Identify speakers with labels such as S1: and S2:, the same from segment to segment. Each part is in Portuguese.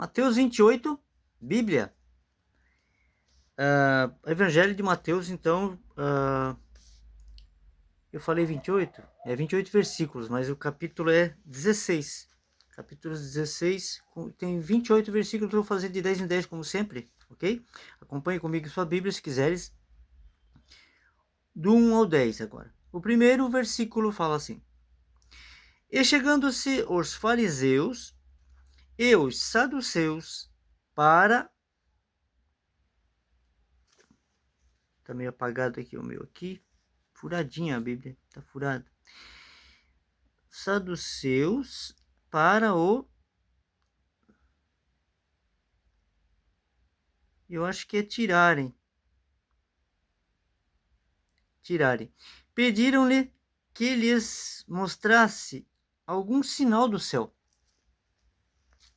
S1: Mateus 28, Bíblia. Evangelho de Mateus, então, eu falei 28? É 28 versículos, mas o capítulo é 16. Capítulo 16 tem 28 versículos, eu vou fazer de 10 em 10, como sempre, ok? Acompanhe comigo sua Bíblia, se quiseres. Do 1 ao 10 agora. O primeiro versículo fala assim: E chegando-se os fariseus e os saduceus para... Tá meio apagado aqui o meu aqui. Furadinha a Bíblia, tá furada. Saduceus para o... Eu acho que é tirarem. Pediram-lhe que lhes mostrasse algum sinal do céu.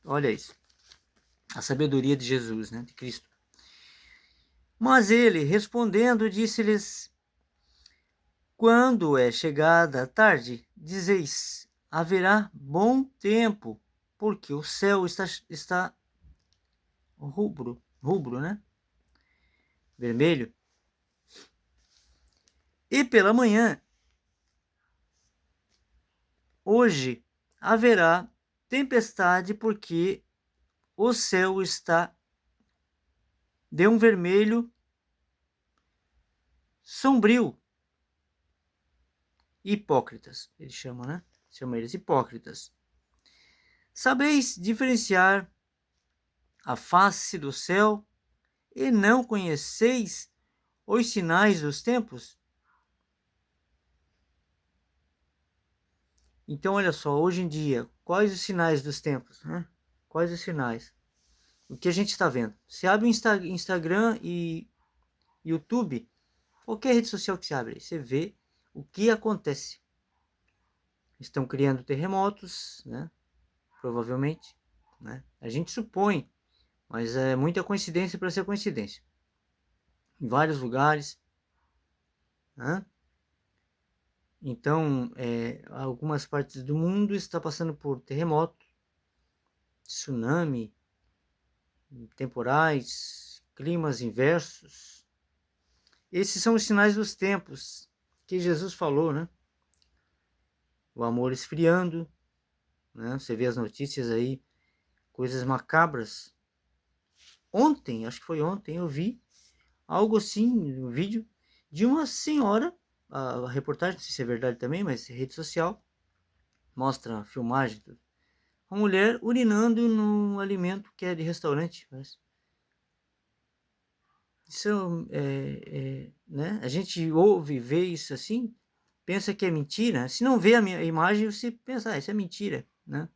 S1: Olha isso. A sabedoria de Jesus, né? De Cristo. Mas ele, respondendo, disse-lhes: Quando é chegada a tarde, dizeis, haverá bom tempo, porque o céu está rubro, né? Vermelho. E pela manhã, hoje, haverá tempestade, porque o céu está de um vermelho sombrio. Hipócritas, eles chamam, né? Chamam eles hipócritas. Sabeis diferenciar a face do céu e não conheceis os sinais dos tempos? Então, olha só, hoje em dia, quais os sinais dos tempos? Né? Quais os sinais? O que a gente está vendo? Você abre o Instagram e YouTube, qualquer rede social que você abre, você vê o que acontece. Estão criando terremotos, né? Provavelmente. Né? A gente supõe, mas é muita coincidência para ser coincidência. Em vários lugares. Né? Então, algumas partes do mundo está passando por terremoto, tsunami, temporais, climas inversos. Esses são os sinais dos tempos que Jesus falou, né? O amor esfriando, né? Você vê as notícias aí, coisas macabras. Ontem, acho que foi ontem, eu vi algo assim, um vídeo de uma senhora, a reportagem, não sei se é verdade também, mas rede social, mostra a filmagem, tudo. Uma mulher urinando num alimento que é de restaurante, parece. Isso né? A gente ouve, vê isso assim, pensa que é mentira. Se não vê a minha imagem, você pensa, isso é mentira, né?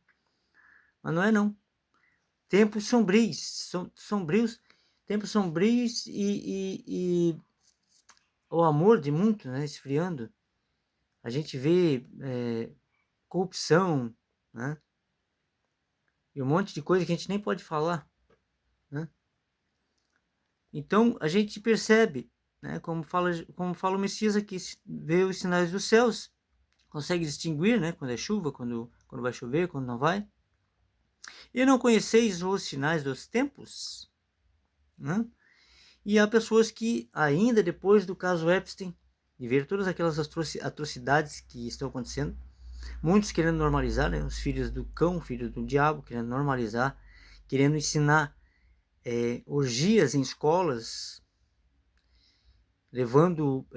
S1: Mas não é não. Tempos sombrios, tempos sombrios e o amor de muitos, né, esfriando. A gente vê corrupção, né? E um monte de coisa que a gente nem pode falar, né? Então a gente percebe, né, como fala o Messias aqui, vê os sinais dos céus, consegue distinguir, né, quando é chuva, quando vai chover, quando não vai. E não conheceis os sinais dos tempos, né? E há pessoas que ainda depois do caso Epstein, de ver todas aquelas atrocidades que estão acontecendo, muitos querendo normalizar, né, os filhos do cão, filhos do diabo, querendo normalizar, querendo ensinar orgias em escolas, levando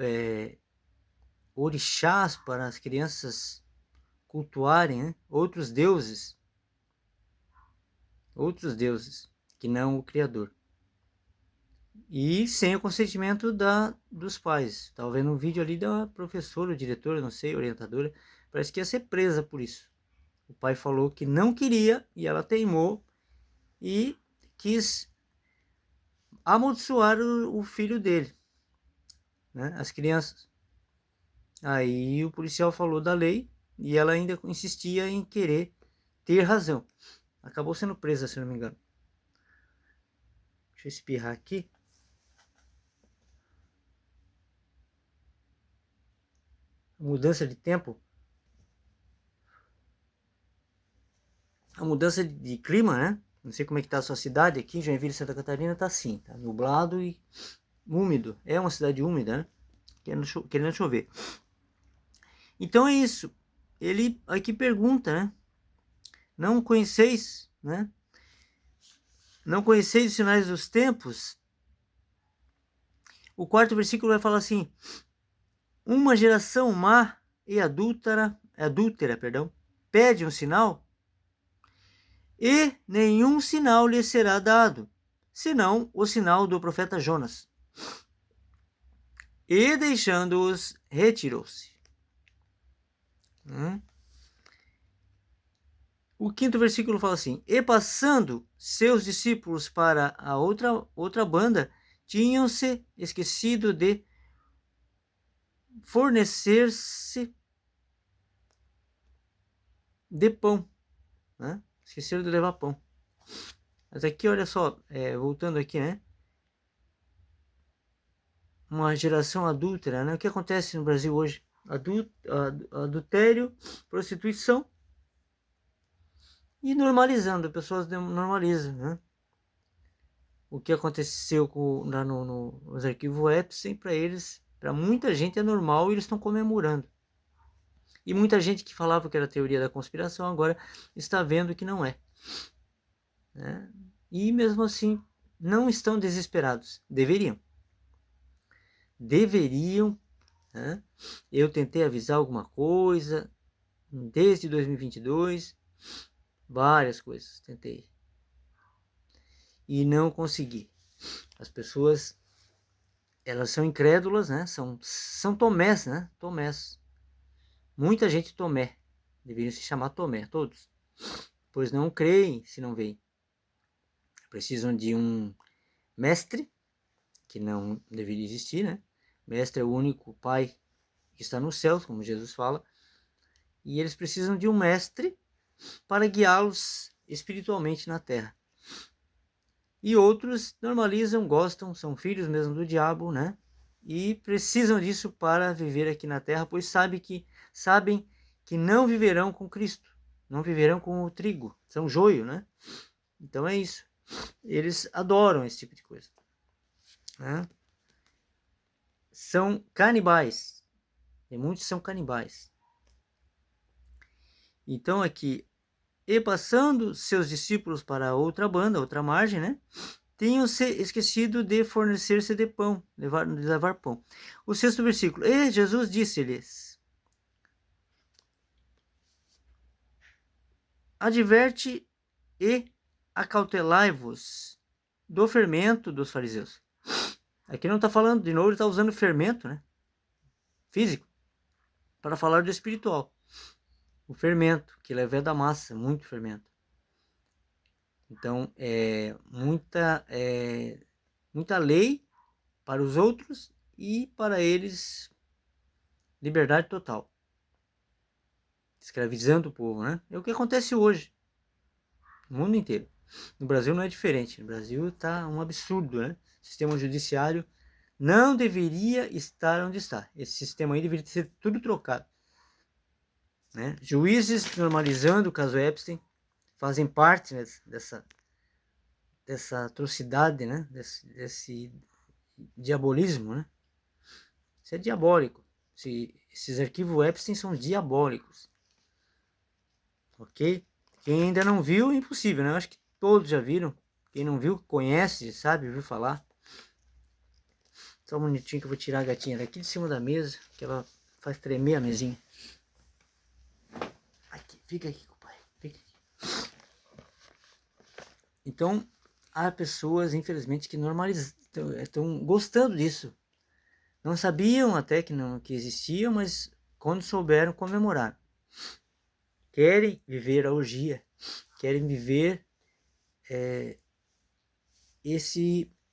S1: orixás para as crianças cultuarem, né? outros deuses que não o Criador. E sem o consentimento dos pais. Estava vendo um vídeo ali da professora, diretora, não sei, orientadora, parece que ia ser presa por isso. O pai falou que não queria e ela teimou e quis amaldiçoar o filho dele, né? As crianças. Aí o policial falou da lei e ela ainda insistia em querer ter razão. Acabou sendo presa, se não me engano. Deixa eu espirrar aqui. Mudança de tempo. A mudança de clima, né? Não sei como é que tá a sua cidade aqui, Joinville, Santa Catarina, tá assim, tá nublado e úmido. É uma cidade úmida, né? Querendo chover. Então é isso. Ele aqui pergunta, né? Não conheceis, né? Não conheceis os sinais dos tempos? O quarto versículo vai falar assim: uma geração má e adúltera, pede um sinal, e nenhum sinal lhe será dado, senão o sinal do profeta Jonas. E deixando-os, retirou-se. O quinto versículo fala assim: e passando seus discípulos para a outra banda, tinham-se esquecido de fornecer-se de pão, né? Esqueceram de levar pão. Mas aqui, olha só, voltando aqui, né? Uma geração adúltera, né? O que acontece no Brasil hoje? Adultério, prostituição e normalizando, pessoas normalizam, né? O que aconteceu lá nos arquivos Epstein, para eles, para muita gente é normal e eles estão comemorando. E muita gente que falava que era teoria da conspiração agora está vendo que não é. Né? E mesmo assim, não estão desesperados. Deveriam. Né? Eu tentei avisar alguma coisa desde 2022, várias coisas tentei e não consegui. As pessoas, elas são incrédulas, né? São tomés, né? Tomés. Muita gente tomé. Deveriam se chamar tomé, todos. Pois não creem se não veem. Precisam de um mestre, que não deveria existir, né? Mestre é o único pai que está no céu, como Jesus fala. E eles precisam de um mestre para guiá-los espiritualmente na terra. E outros normalizam, gostam, são filhos mesmo do diabo, né? E precisam disso para viver aqui na terra, pois sabem que não viverão com Cristo, não viverão com o trigo, são joio, né? Então é isso. Eles adoram esse tipo de coisa, né? São canibais, e muitos são canibais. Então aqui, e passando seus discípulos para outra banda, outra margem, né? Tinham se esquecido de fornecer-se de pão, levar pão. O sexto versículo, e Jesus disse-lhes: adverte e acautelai-vos do fermento dos fariseus. Aqui não está falando, de novo, ele está usando fermento, né? Físico, para falar do espiritual. O fermento, que leva da massa, muito fermento. Então, muita lei para os outros e para eles liberdade total. Escravizando o povo, né? É o que acontece hoje, no mundo inteiro. No Brasil não é diferente. No Brasil está um absurdo, né? O sistema judiciário não deveria estar onde está. Esse sistema aí deveria ser tudo trocado. Né? Juízes normalizando o caso Epstein fazem parte, né, dessa atrocidade, né? Desse diabolismo, né? Isso é diabólico. Esses arquivos Epstein são diabólicos. Ok? Quem ainda não viu, é impossível, né? Eu acho que todos já viram. Quem não viu, conhece, sabe, viu falar. Só um minutinho que eu vou tirar a gatinha daqui de cima da mesa, que ela faz tremer a mesinha. Aqui, fica aqui, compadre. Fica aqui. Então, há pessoas, infelizmente, que estão gostando disso. Não sabiam até que existiam, mas quando souberam, comemoraram. Querem viver a orgia, querem viver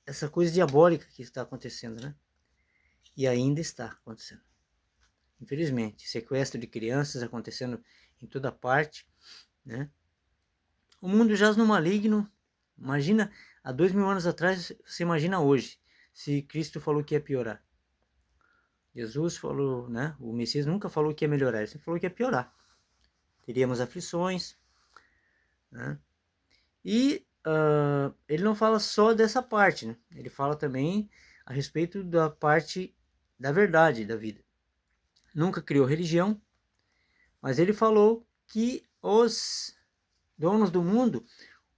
S1: essa coisa diabólica que está acontecendo, né? E ainda está acontecendo. Infelizmente, sequestro de crianças acontecendo em toda parte, né? O mundo jaz no maligno. Imagina, há 2000 anos atrás, você imagina hoje, se Cristo falou que ia piorar. Jesus falou, né? O Messias nunca falou que ia melhorar, ele sempre falou que ia piorar. Teríamos aflições, né? E ele não fala só dessa parte, né? Ele fala também a respeito da parte da verdade da vida. Nunca criou religião, mas ele falou que os donos do mundo,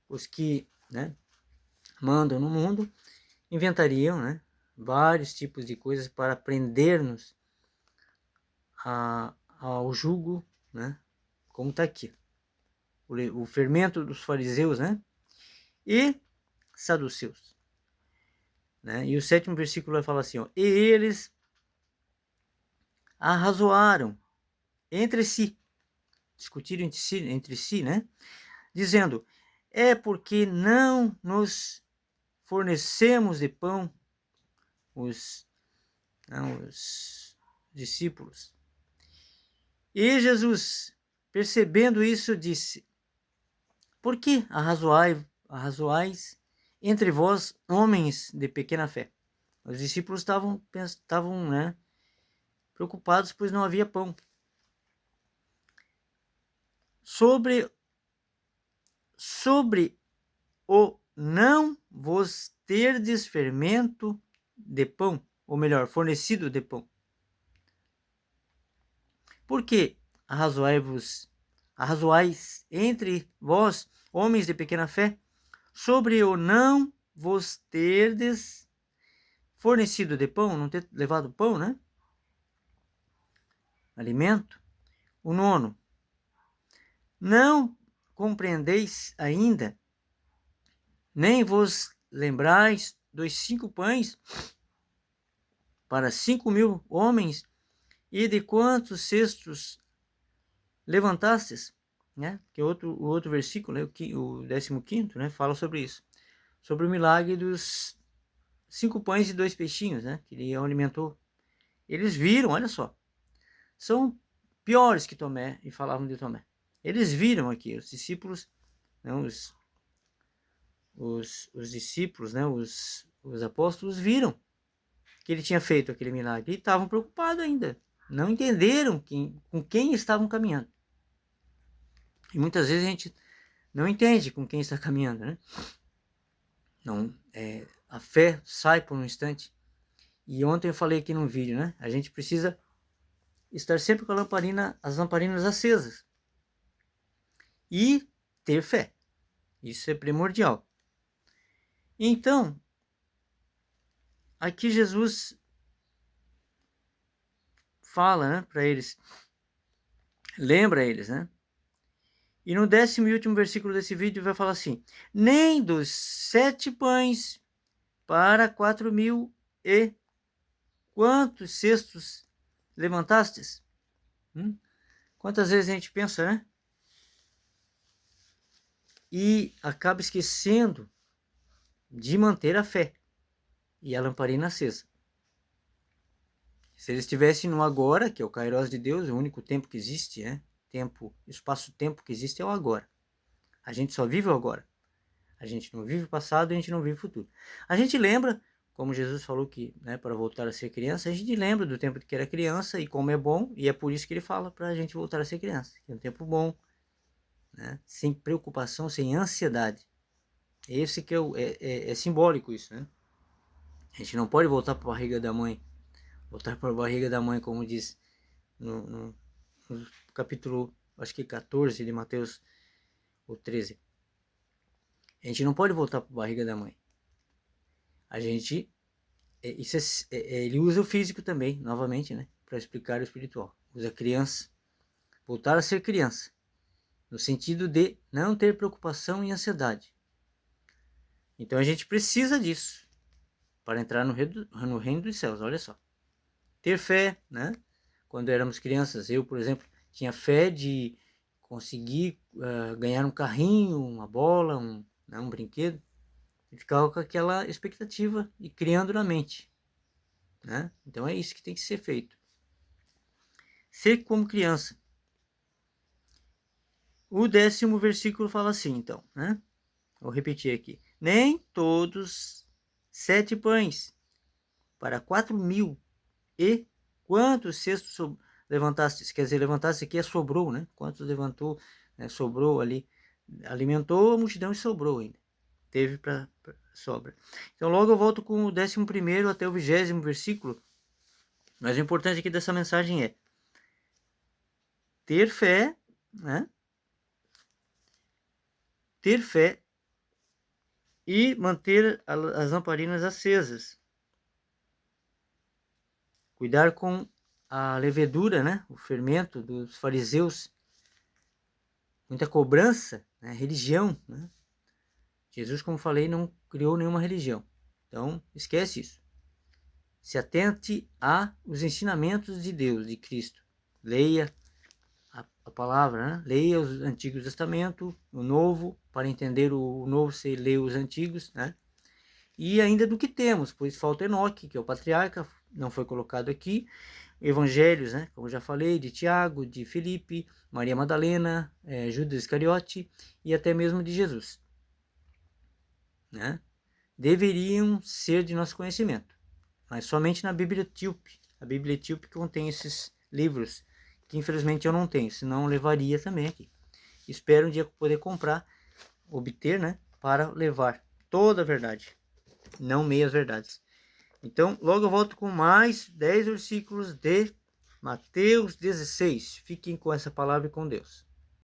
S1: os que, né, mandam no mundo, inventariam, né, vários tipos de coisas para prender-nos ao jugo, né, como está aqui. O fermento dos fariseus, né, e saduceus. Né? E o 7º versículo vai falar assim, ó, e eles arrazoaram entre si, discutiram entre si, né? Dizendo, é porque não nos fornecemos de pão os discípulos. E Jesus, percebendo isso, disse, por que arrazoais entre vós, homens de pequena fé? Os discípulos estavam né, preocupados, pois não havia pão. Sobre o não vos terdes fermento de pão, ou melhor, fornecido de pão. Porque arrazoais entre vós, homens de pequena fé, sobre o não vos terdes fornecido de pão, não ter levado pão, né? Alimento. O 9. Não compreendeis ainda, nem vos lembrais dos 5 pães para 5.000 homens, e de quantos cestos levantastes, né? Que o outro versículo, né? O 15º, né? Fala sobre isso, sobre o milagre dos 5 pães e 2 peixinhos, né? Que ele alimentou. Eles viram, olha só, são piores que Tomé, e falavam de Tomé. Eles viram aqui, os discípulos, né? Os discípulos, né? Os apóstolos viram que ele tinha feito aquele milagre e estavam preocupados ainda. Não entenderam com quem estavam caminhando. E muitas vezes a gente não entende com quem está caminhando, né? Não, a fé sai por um instante. E ontem eu falei aqui num vídeo, né? A gente precisa estar sempre com as lamparinas acesas. E ter fé. Isso é primordial. Então, aqui Jesus fala, né, para eles, lembra eles, né? E no 10º e último versículo desse vídeo vai falar assim, nem dos 7 pães para 4.000 e quantos cestos levantastes? Quantas vezes a gente pensa, né? E acaba esquecendo de manter a fé e a lamparina acesa. Se eles estivessem no agora, que é o Kairos de Deus, o único tempo que existe, né? Espaço-tempo que existe é o agora. A gente só vive o agora. A gente não vive o passado e a gente não vive o futuro. A gente lembra, como Jesus falou que, né, para voltar a ser criança, a gente lembra do tempo que era criança e como é bom, e é por isso que ele fala para a gente voltar a ser criança. Que é um tempo bom, né? Sem preocupação, sem ansiedade. Esse que é simbólico isso, né? A gente não pode voltar para a barriga da mãe. Voltar para a barriga da mãe, como diz no capítulo, acho que 14 de Mateus, ou 13. A gente não pode voltar para a barriga da mãe. A gente, ele usa o físico também, novamente, né? Para explicar o espiritual. Usa criança, voltar a ser criança. No sentido de não ter preocupação e ansiedade. Então a gente precisa disso para entrar no reino dos céus, olha só. Ter fé, né? Quando éramos crianças, eu, por exemplo, tinha fé de conseguir ganhar um carrinho, uma bola, um brinquedo, e ficava com aquela expectativa e criando na mente, né? Então é isso que tem que ser feito. Ser como criança. O 10º versículo fala assim, então, né? Vou repetir aqui. Nem todos 7 pães para 4.000 e quantos cestos levantaste? Quer dizer, levantaste aqui sobrou, né? Quantos levantou, né? Sobrou ali, alimentou a multidão e sobrou ainda. teve para sobra. Então logo eu volto com o 11º até o 20º versículo. Mas o importante aqui dessa mensagem é ter fé, né? Ter fé e manter as lamparinas acesas. Cuidar com a levedura, né? O fermento dos fariseus. Muita cobrança, né? Religião, né? Jesus, como falei, não criou nenhuma religião. Então, esquece isso. Se atente aos ensinamentos de Deus, de Cristo. Leia a palavra, né? Leia os Antigos Testamentos, o Novo, para entender o Novo, você lê os Antigos, né? E ainda do que temos, pois falta Enoque, que é o patriarca, não foi colocado aqui. Evangelhos, né? Como já falei, de Tiago, de Filipe, Maria Madalena, Judas Iscariote e até mesmo de Jesus, né? Deveriam ser de nosso conhecimento, mas somente na Bíblia Etíope. A Bíblia Etíope contém esses livros, que infelizmente eu não tenho, senão eu levaria também aqui. Espero um dia poder comprar, obter, né, para levar toda a verdade, não meias verdades. Então, logo eu volto com mais 10 versículos de Mateus 16. Fiquem com essa palavra e com Deus.